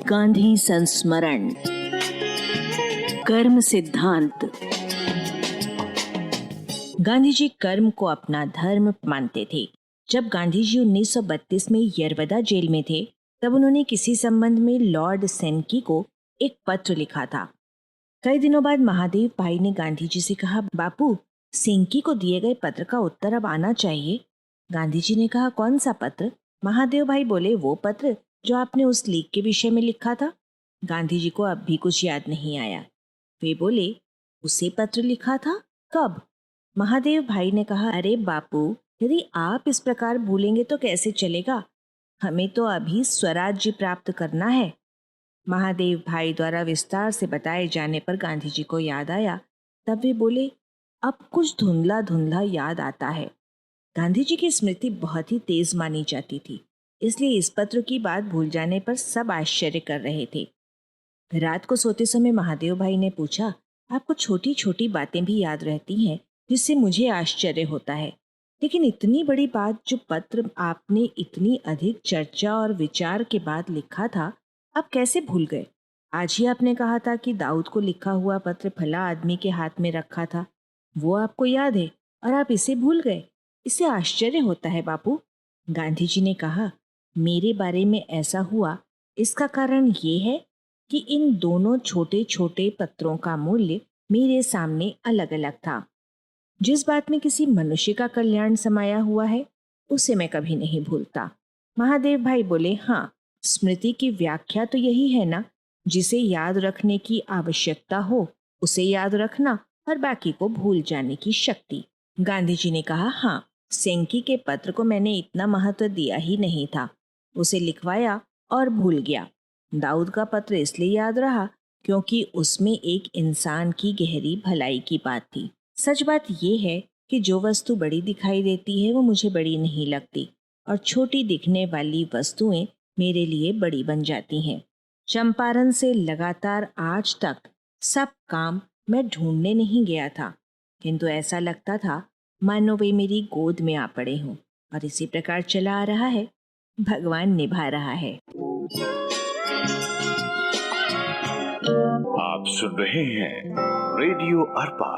गांधी संस्मरण। कर्म सिद्धांत। गांधी जी कर्म को अपना धर्म मानते थे। जब गांधी जी 1932 में यरवदा जेल में थे, तब उन्होंने किसी संबंध में लॉर्ड सेंकी को एक पत्र लिखा था। कई दिनों बाद महादेव भाई ने गांधी जी से कहा, बापू, सेंकी को दिए गए पत्र का उत्तर अब आना चाहिए। गांधी जी ने कहा, कौन सा पत्र? महादेव भाई बोले, वो पत्र जो आपने उस लीक के विषय में लिखा था। गांधी जी को अब भी कुछ याद नहीं आया। वे बोले, उसे पत्र लिखा था? कब? महादेव भाई ने कहा, अरे बापू, यदि आप इस प्रकार भूलेंगे तो कैसे चलेगा? हमें तो अभी स्वराज्य प्राप्त करना है। महादेव भाई द्वारा विस्तार से बताए जाने पर गांधी जी को याद आया। तब वे बोले, अब कुछ धुंधला धुंधला याद आता है। गांधी जी की स्मृति बहुत ही तेज मानी जाती थी, इसलिए इस पत्र की बात भूल जाने पर सब आश्चर्य कर रहे थे। रात को सोते समय महादेव भाई ने पूछा, आपको छोटी छोटी बातें भी याद रहती हैं, जिससे मुझे आश्चर्य होता है, लेकिन इतनी बड़ी बात जो पत्र आपने इतनी अधिक चर्चा और विचार के बाद लिखा था, आप कैसे भूल गए? आज ही आपने कहा था कि दाऊद को लिखा हुआ पत्र फला आदमी के हाथ में रखा था, वो आपको याद है और आप इसे भूल गए। इससे आश्चर्य होता है बापू। गांधी जी ने कहा, मेरे बारे में ऐसा हुआ, इसका कारण ये है कि इन दोनों छोटे छोटे पत्रों का मूल्य मेरे सामने अलग अलग था। जिस बात में किसी मनुष्य का कल्याण समाया हुआ है, उसे मैं कभी नहीं भूलता। महादेव भाई बोले, हाँ, स्मृति की व्याख्या तो यही है ना, जिसे याद रखने की आवश्यकता हो उसे याद रखना और बाकी को भूल जाने की शक्ति। गांधी जी ने कहा, हाँ, सेंकी के पत्र को मैंने इतना महत्व दिया ही नहीं था, उसे लिखवाया और भूल गया। दाऊद का पत्र इसलिए याद रहा क्योंकि उसमें एक इंसान की गहरी भलाई की बात थी। सच बात यह है कि जो वस्तु बड़ी दिखाई देती है वो मुझे बड़ी नहीं लगती, और छोटी दिखने वाली वस्तुएं मेरे लिए बड़ी बन जाती हैं। चंपारण से लगातार आज तक सब काम मैं ढूंढने नहीं गया था, किंतु ऐसा लगता था मानो वे मेरी गोद में आ पड़े हों, और इसी प्रकार चला आ रहा है। भगवान निभा रहा है। आप सुन रहे हैं रेडियो अर्पा।